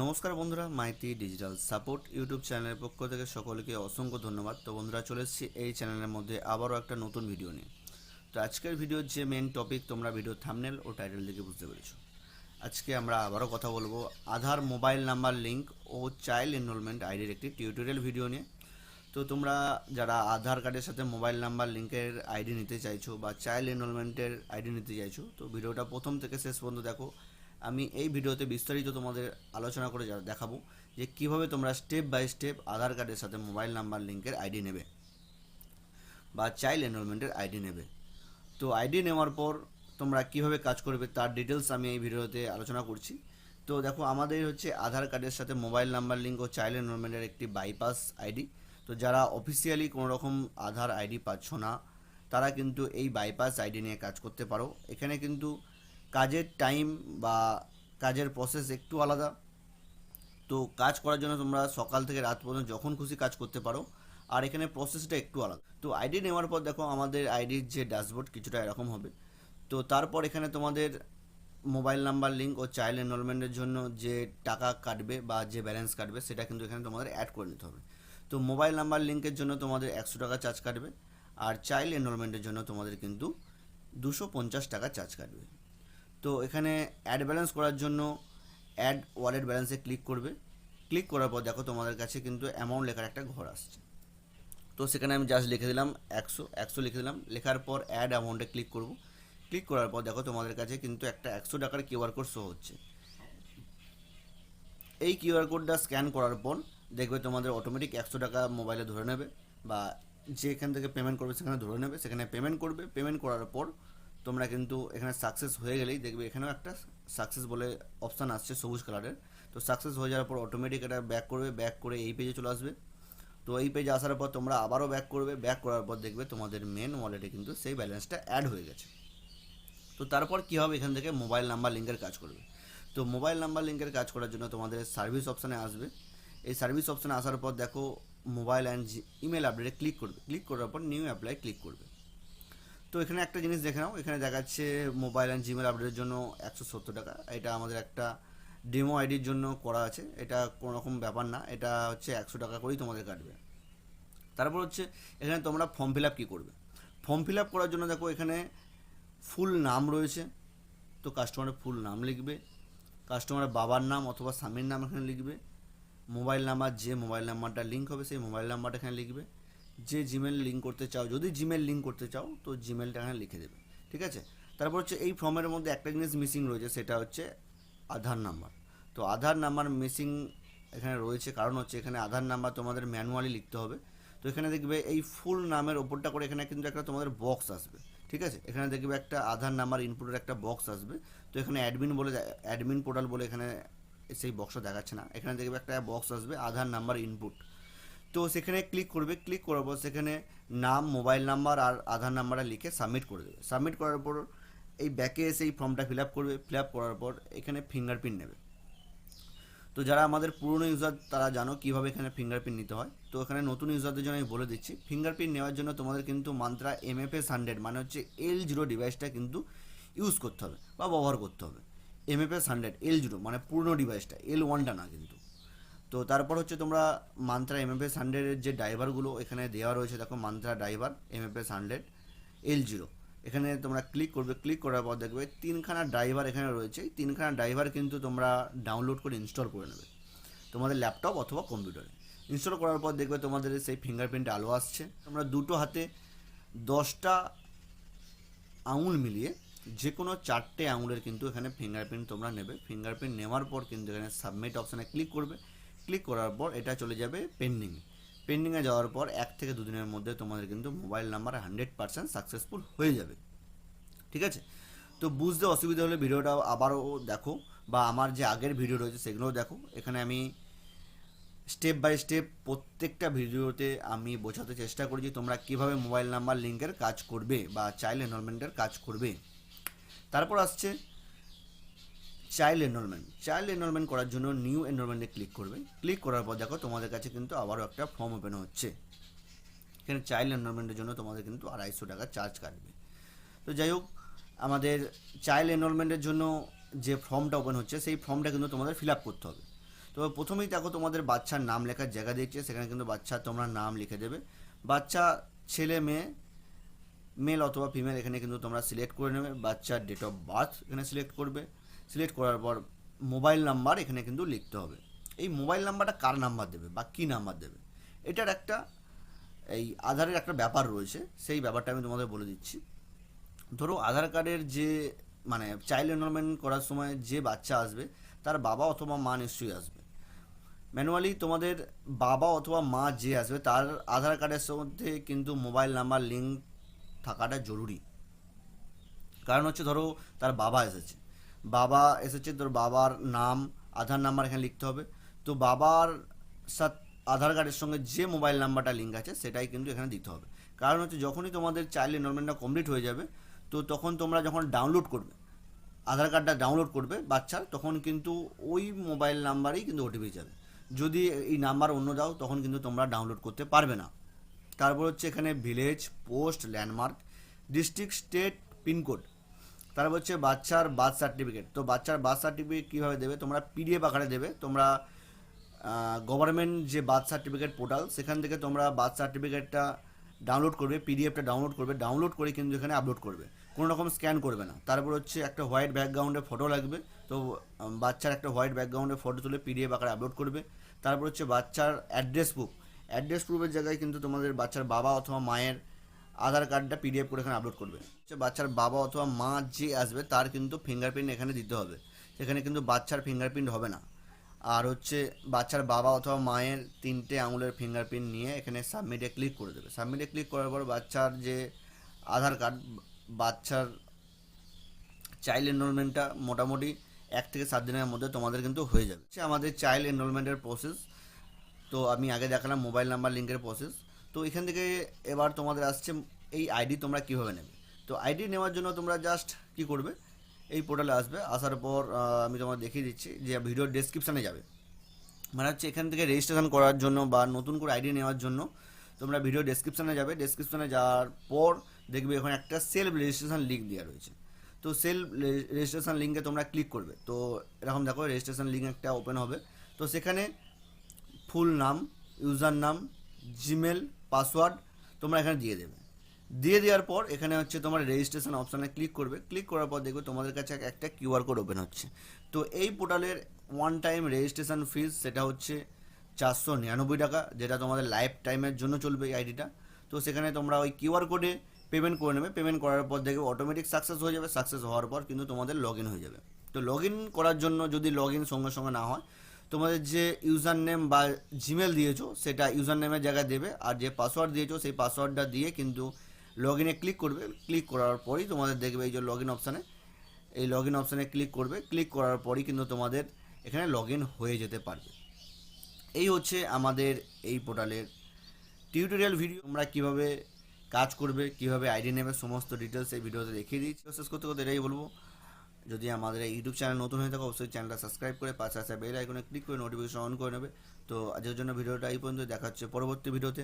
নমস্কার বন্ধুরা, Maiti digital support YouTube চ্যানেলের পক্ষ থেকে সকলকে অসংখ্য ধন্যবাদ। তো বন্ধুরা, চলে এসেছি এই চ্যানেলের মধ্যে আবারও একটা নতুন ভিডিও নিয়ে। তো আজকের ভিডিওর যে মেন টপিক তোমরা ভিডিও থাম্বনেল ও টাইটেল দেখে বুঝতে পেরেছো। আজকে আমরা আবারও কথা বলবো আধার মোবাইল নাম্বার লিঙ্ক ও চাইল্ড এনরোলমেন্ট আইডির একটি টিউটোরিয়াল ভিডিও নিয়ে। তো তোমরা যারা আধার কার্ডের সাথে মোবাইল নাম্বার লিঙ্কের আইডি নিতে চাইছো বা চাইল্ড এনরোলমেন্টের আইডি নিতে চাইছো, তো ভিডিওটা প্রথম থেকে শেষ পর্যন্ত দেখো। আমি এই ভিডিওতে বিস্তারিত তোমাদের আলোচনা করে দেখাবো যে কিভাবে তোমরা স্টেপ বাই স্টেপ আধার কার্ডের সাথে মোবাইল নাম্বার লিঙ্কের আইডি নেবে বা চাইল্ড এনরোলমেন্টের আইডি নেবে। তো আইডি নেওয়ার পর তোমরা কিভাবে কাজ করবে তার ডিটেলস আমি এই ভিডিওতে আলোচনা করছি। তো দেখো, আমাদের হচ্ছে আধার কার্ডের সাথে মোবাইল নাম্বার লিঙ্ক ও চাইল্ড এনরোলমেন্টের একটি বাইপাস আইডি। তো যারা অফিসিয়ালি কোনো রকম আধার আইডি পাচ্ছ না, তারা কিন্তু এই বাইপাস আইডি নিয়ে কাজ করতে পারো। এখানে কিন্তু কাজের টাইম বা কাজের প্রসেস একটু আলাদা। তো কাজ করার জন্য তোমরা সকাল থেকে রাত পর্যন্ত যখন খুশি কাজ করতে পারো, আর এখানে প্রসেসটা একটু আলাদা। তো আইডি নেওয়ার পর দেখো, আমাদের আইডির যে ড্যাশবোর্ড কিছুটা এরকম হবে। তো তারপর এখানে তোমাদের মোবাইল নাম্বার লিঙ্ক ও চাইল্ড এনরোলমেন্টের জন্য যে টাকা কাটবে বা যে ব্যালেন্স কাটবে সেটা কিন্তু এখানে তোমাদের অ্যাড করে নিতে হবে। তো মোবাইল নাম্বার লিঙ্কের জন্য তোমাদের 100 টাকা চার্জ কাটবে, আর চাইল্ড এনরোলমেন্টের জন্য তোমাদের কিন্তু 250 টাকা চার্জ কাটবে। তো এখানে অ্যাড ব্যালেন্স করার জন্য অ্যাড ওয়ালেট ব্যালেন্সে ক্লিক করবে। ক্লিক করার পর দেখো, তোমাদের কাছে কিন্তু অ্যামাউন্ট লেখার একটা ঘর আসছে। তো সেখানে আমি জাস্ট লিখে দিলাম 100 লিখে দিলাম। লেখার পর অ্যাড অ্যামাউন্টে ক্লিক করব। ক্লিক করার পর দেখো, তোমাদের কাছে কিন্তু একটা 100 টাকার কিউআর কোড শো হচ্ছে। এই কিউআর কোডটা স্ক্যান করার পর দেখবে তোমাদের অটোমেটিক 100 টাকা মোবাইলে ধরে নেবে, বা যেখান থেকে পেমেন্ট করবে সেখানে ধরে নেবে। সেখানে পেমেন্ট করবে। পেমেন্ট করার পর তোমরা কিন্তু এখানে সাকসেস হয়ে গেলেই দেখবে এখানেও একটা সাকসেস বলে অপশান আসছে সবুজ কালারের। তো সাকসেস হয়ে যাওয়ার পর অটোমেটিক এটা ব্যাক করবে, ব্যাক করে এই পেজে চলে আসবে। তো এই পেজে আসার পর তোমরা আবারও ব্যাক করবে। ব্যাক করার পর দেখবে তোমাদের মেন ওয়ালেটে কিন্তু সেই ব্যালেন্সটা অ্যাড হয়ে গেছে। তো তারপর কী হবে, এখান থেকে মোবাইল নাম্বার লিঙ্কের কাজ করবে। তো মোবাইল নাম্বার লিঙ্কের কাজ করার জন্য তোমাদের সার্ভিস অপশানে আসবে। এই সার্ভিস অপশানে আসার পর দেখো, মোবাইল অ্যান্ড ইমেল আপডেটে ক্লিক করবে। ক্লিক করার পর নিউ অ্যাপ্লাই ক্লিক করবে। তো এখানে একটা জিনিস দেখে নাও, এখানে দেখাচ্ছে মোবাইল অ্যান্ড জিমেল আপডেটের জন্য 170 টাকা। এটা আমাদের একটা ডেমো আইডির জন্য করা আছে। এটা কোনো রকম ব্যাপার না, এটা হচ্ছে 100 টাকা করেই তোমাদের কাটবে। তারপর হচ্ছে এখানে তোমরা ফর্ম ফিল আপ কী করবে। ফর্ম ফিল আপ করার জন্য দেখো, এখানে ফুল নাম রয়েছে। তো কাস্টমারের ফুল নাম লিখবে, কাস্টমারের বাবার নাম অথবা স্বামীর নাম এখানে লিখবে। মোবাইল নাম্বার, যে মোবাইল নাম্বারটা লিঙ্ক হবে সেই মোবাইল নাম্বারটা এখানে লিখবে। যে জিমেল লিঙ্ক করতে চাও, যদি জিমেল লিঙ্ক করতে চাও তো জিমেলটা এখানে লিখে দেবে। ঠিক আছে। তারপর হচ্ছে এই ফর্মের মধ্যে একটা জিনিস মিসিং রয়েছে, সেটা হচ্ছে আধার নাম্বার। তো আধার নাম্বার মিসিং এখানে রয়েছে, কারণ হচ্ছে এখানে আধার নাম্বার তোমাদের ম্যানুয়ালি লিখতে হবে। তো এখানে দেখবে এই ফুল নামের ওপরটা করে এখানে কিন্তু একটা তোমাদের বক্স আসবে। ঠিক আছে। এখানে দেখবে একটা আধার নাম্বার ইনপুটের একটা বক্স আসবে। তো এখানে অ্যাডমিন পোর্টাল বলে এখানে সেই বক্সটা দেখাচ্ছে না। এখানে দেখবে একটা বক্স আসবে আধার নাম্বার ইনপুট। তো সেখানে ক্লিক করবে। ক্লিক করার পর সেখানে নাম, মোবাইল নাম্বার আর আধার নাম্বারটা লিখে সাবমিট করে দেবে। সাবমিট করার পর এই ব্যাকে এসে এই ফর্মটা ফিল আপ করবে। ফিল আপ করার পর এখানে ফিঙ্গারপ্রিন্ট নেবে। তো যারা আমাদের পুরনো ইউজার তারা জানো কীভাবে এখানে ফিঙ্গারপ্রিন্ট নিতে হয়। তো এখানে নতুন ইউজারদের জন্য আমি বলে দিচ্ছি, ফিঙ্গারপ্রিন্ট নেওয়ার জন্য তোমাদের কিন্তু মান্ত্রা MFS100 মানে হচ্ছে L0 ডিভাইসটা কিন্তু ইউজ করতে হবে বা ব্যবহার করতে হবে। MFS100 L0 মানে পুরনো ডিভাইসটা, L1টা না কিন্তু। তো তারপর হচ্ছে তোমরা মান্ত্রা MFS100-এর যে ড্রাইভারগুলো এখানে দেওয়া রয়েছে, দেখো মান্ত্রা ড্রাইভার MFS100 L0, এখানে তোমরা ক্লিক করবে। ক্লিক করার পর দেখবে 3খানা ড্রাইভার এখানে রয়েছে। 3খানা ড্রাইভার কিন্তু তোমরা ডাউনলোড করে ইনস্টল করে নেবে তোমাদের ল্যাপটপ অথবা কম্পিউটারে। ইনস্টল করার পর দেখবে তোমাদের সেই ফিঙ্গারপ্রিন্ট আলো আসছে। তোমরা দুটো হাতে 10টা আঙুল মিলিয়ে যে কোনো 4টে আঙুলের কিন্তু এখানে ফিঙ্গারপ্রিন্ট তোমরা নেবে। ফিঙ্গারপ্রিন্ট নেওয়ার পর কিন্তু এখানে সাবমিট অপশানে ক্লিক করবে। ক্লিক করার পর এটা চলে যাবে পেন্ডিংয়ে। পেন্ডিংয়ে যাওয়ার পর 1 থেকে 2 দিনের মধ্যে তোমাদের কিন্তু মোবাইল নাম্বার 100% সাকসেসফুল হয়ে যাবে। ঠিক আছে। তো বুঝতে অসুবিধা হলে ভিডিওটা আবারও দেখো, বা আমার যে আগের ভিডিও রয়েছে সেগুলোও দেখো। এখানে আমি স্টেপ বাই স্টেপ প্রত্যেকটা ভিডিওতে আমি বোঝাতে চেষ্টা করেছি তোমরা কীভাবে মোবাইল নাম্বার লিঙ্কের কাজ করবে বা চাইল্ড এনরোলমেন্টের কাজ করবে। তারপর আসছে চাইল্ড এনরোলমেন্ট। চাইল্ড এনরোলমেন্ট করার জন্য নিউ এনরোলমেন্টে ক্লিক করবে। ক্লিক করার পর দেখো, তোমাদের কাছে কিন্তু আবারও একটা ফর্ম ওপেন হচ্ছে। এখানে চাইল্ড এনরোলমেন্টের জন্য তোমাদের কিন্তু 250 টাকা চার্জ কাটবে। তো যাই হোক, আমাদের চাইল্ড এনরোলমেন্টের জন্য যে ফর্মটা ওপেন হচ্ছে সেই ফর্মটা কিন্তু তোমাদের ফিল আপ করতে হবে। তো তো প্রথমেই দেখো তোমাদের বাচ্চার নাম লেখার জায়গা দিচ্ছে, সেখানে কিন্তু বাচ্চা তোমরা নাম লিখে দেবে। বাচ্চা ছেলে মেয়ে, মেল অথবা ফিমেল এখানে কিন্তু তোমরা সিলেক্ট করে নেবে। বাচ্চার ডেট অফ বার্থ এখানে সিলেক্ট করবে। সিলেক্ট করার পর মোবাইল নাম্বার এখানে কিন্তু লিখতে হবে। এই মোবাইল নাম্বারটা কার নাম্বার দেবে বা কী নাম্বার দেবে, এটার একটা এই আধারের একটা ব্যাপার রয়েছে, সেই ব্যাপারটা আমি তোমাদের বলে দিচ্ছি। ধরো আধার কার্ডের যে মানে চাইল্ড এনরোলমেন্ট করার সময় যে বাচ্চা আসবে তার বাবা অথবা মা নিশ্চয়ই আসবে। ম্যানুয়ালি তোমাদের বাবা অথবা মা যে আসবে তার আধার কার্ডের মধ্যে কিন্তু মোবাইল নাম্বার লিঙ্ক থাকাটা জরুরি। কারণ হচ্ছে ধরো তার বাবা এসেছে, তোর বাবার নাম আধার নাম্বার এখানে লিখতে হবে। তো বাবার সাথে আধার কার্ডের সঙ্গে যে মোবাইল নাম্বারটা লিঙ্ক আছে সেটাই কিন্তু এখানে দিতে হবে। কারণ হচ্ছে যখনই তোমাদের চাইল্ড এনরোলমেন্টটা কমপ্লিট হয়ে যাবে, তো তখন তোমরা যখন ডাউনলোড করবে আধার কার্ডটা ডাউনলোড করবে বাচ্চার, তখন কিন্তু ওই মোবাইল নাম্বারেই কিন্তু ওটিপি যাবে। যদি এই নাম্বার অন্য দাও তখন কিন্তু তোমরা ডাউনলোড করতে পারবে না। তারপর হচ্ছে এখানে village, post, landmark, district, state, pincode. তারপর হচ্ছে বাচ্চার বার্থ সার্টিফিকেট। তো বাচ্চার বার্থ সার্টিফিকেট কীভাবে দেবে, তোমরা পিডিএফ আকারে দেবে। তোমরা গভর্নমেন্ট যে বার্থ সার্টিফিকেট পোর্টাল সেখান থেকে তোমরা বার্থ সার্টিফিকেটটা ডাউনলোড করবে, পিডিএফটা ডাউনলোড করবে, ডাউনলোড করে কিন্তু এখানে আপলোড করবে, কোনো রকম স্ক্যান করবে না। তারপর হচ্ছে একটা হোয়াইট ব্যাকগ্রাউন্ডে ফটো লাগবে। তো বাচ্চার একটা হোয়াইট ব্যাকগ্রাউন্ডে ফটো তুলে পিডিএফ আকারে আপলোড করবে। তারপর হচ্ছে বাচ্চার অ্যাড্রেস প্রুফের জায়গায় কিন্তু তোমাদের বাচ্চার বাবা অথবা মায়ের আধার কার্ডটা পিডিএফ করে এখানে আপলোড করবে। হচ্ছে বাচ্চার বাবা অথবা মা যে আসবে তার কিন্তু ফিঙ্গারপ্রিন্ট এখানে দিতে হবে, সেখানে কিন্তু বাচ্চার ফিঙ্গারপ্রিন্ট হবে না। আর হচ্ছে বাচ্চার বাবা অথবা মায়ের 3টে আঙুলের ফিঙ্গারপ্রিন্ট নিয়ে এখানে সাবমিটে ক্লিক করে দেবে। সাবমিটে ক্লিক করার পর বাচ্চার যে আধার কার্ড, বাচ্চার চাইল্ড এনরোলমেন্টটা মোটামুটি 1 থেকে 7 দিনের মধ্যে তোমাদের কিন্তু হয়ে যাবে। আমাদের চাইল্ড এনরোলমেন্টের প্রসেস তো আমি আগে দেখালাম মোবাইল নাম্বার লিঙ্কের প্রসেস। তো এখান থেকে এবার তোমাদের আসছে এই আইডি তোমরা কীভাবে নেবে। তো আইডি নেওয়ার জন্য তোমরা জাস্ট কী করবে, এই পোর্টালে আসবে। আসার পর আমি তোমাদের দেখিয়ে দিচ্ছি যে ভিডিওর ডেসক্রিপশানে যাবে, মানে হচ্ছে এখান থেকে রেজিস্ট্রেশন করার জন্য বা নতুন করে আইডি নেওয়ার জন্য তোমরা ভিডিও ডেসক্রিপশানে যাবে। ডেসক্রিপশানে যাওয়ার পর দেখবে এখানে একটা সেলফ রেজিস্ট্রেশন লিঙ্ক দেওয়া রয়েছে। তো সেলফ রেজিস্ট্রেশন লিঙ্কে তোমরা ক্লিক করবে। তো এরকম দেখো রেজিস্ট্রেশন লিঙ্ক একটা ওপেন হবে। তো সেখানে ফুল নাম, ইউজার নাম, জিমেল, পাসওয়ার্ড তোমরা এখানে দিয়ে দেবে। দিয়ে দেওয়ার পর এখানে হচ্ছে তোমার রেজিস্ট্রেশন অপশানে ক্লিক করবে। ক্লিক করার পর দেখবে তোমাদের কাছে একটা কিউআর কোড ওপেন হচ্ছে। তো এই পোর্টালের ওয়ান টাইম রেজিস্ট্রেশন ফিস সেটা হচ্ছে 499 টাকা, যেটা তোমাদের লাইফ টাইমের জন্য চলবে এই আইডিটা। তো সেখানে তোমরা ওই কিউআর কোডে পেমেন্ট করে নেবে। পেমেন্ট করার পর দেখবে অটোমেটিক সাকসেস হয়ে যাবে। সাকসেস হওয়ার পর কিন্তু তোমাদের লগ ইন হয়ে যাবে। তো লগ ইন করার জন্য যদি লগ ইন সঙ্গে সঙ্গে না হয়, তোমাদের যে ইউজার নেম বা জিমেল দিয়েছো সেটা ইউজার নেমের জায়গায় দেবে, আর যে পাসওয়ার্ড দিয়েছো সেই পাসওয়ার্ডটা দিয়ে কিন্তু লগ ইনে ক্লিক করবে। ক্লিক করার পরই তোমাদের দেখবে এই যে লগ ইন অপশানে, এই লগ ইন অপশানে ক্লিক করবে। ক্লিক করার পরই কিন্তু তোমাদের এখানে লগ ইন হয়ে যেতে পারবে। এই হচ্ছে আমাদের এই পোর্টালের টিউটোরিয়াল ভিডিও। তোমরা কীভাবে কাজ করবে, কীভাবে আইডি নেবে, সমস্ত ডিটেলস এই ভিডিওতে দেখিয়ে দিচ্ছি। শেষ করতে করতে এটাই বলবো, যদি আমাদের এই ইউটিউব চ্যানেল নতুন হয়ে থাকে অবশ্যই চ্যানেলটা সাবস্ক্রাইব করে পাশে আসা বেল আইকনে ক্লিক করে নোটিফিকেশন অন করে নেবে। তো আজকের জন্য ভিডিওটা এই পর্যন্ত, দেখা হচ্ছে পরবর্তী ভিডিওতে।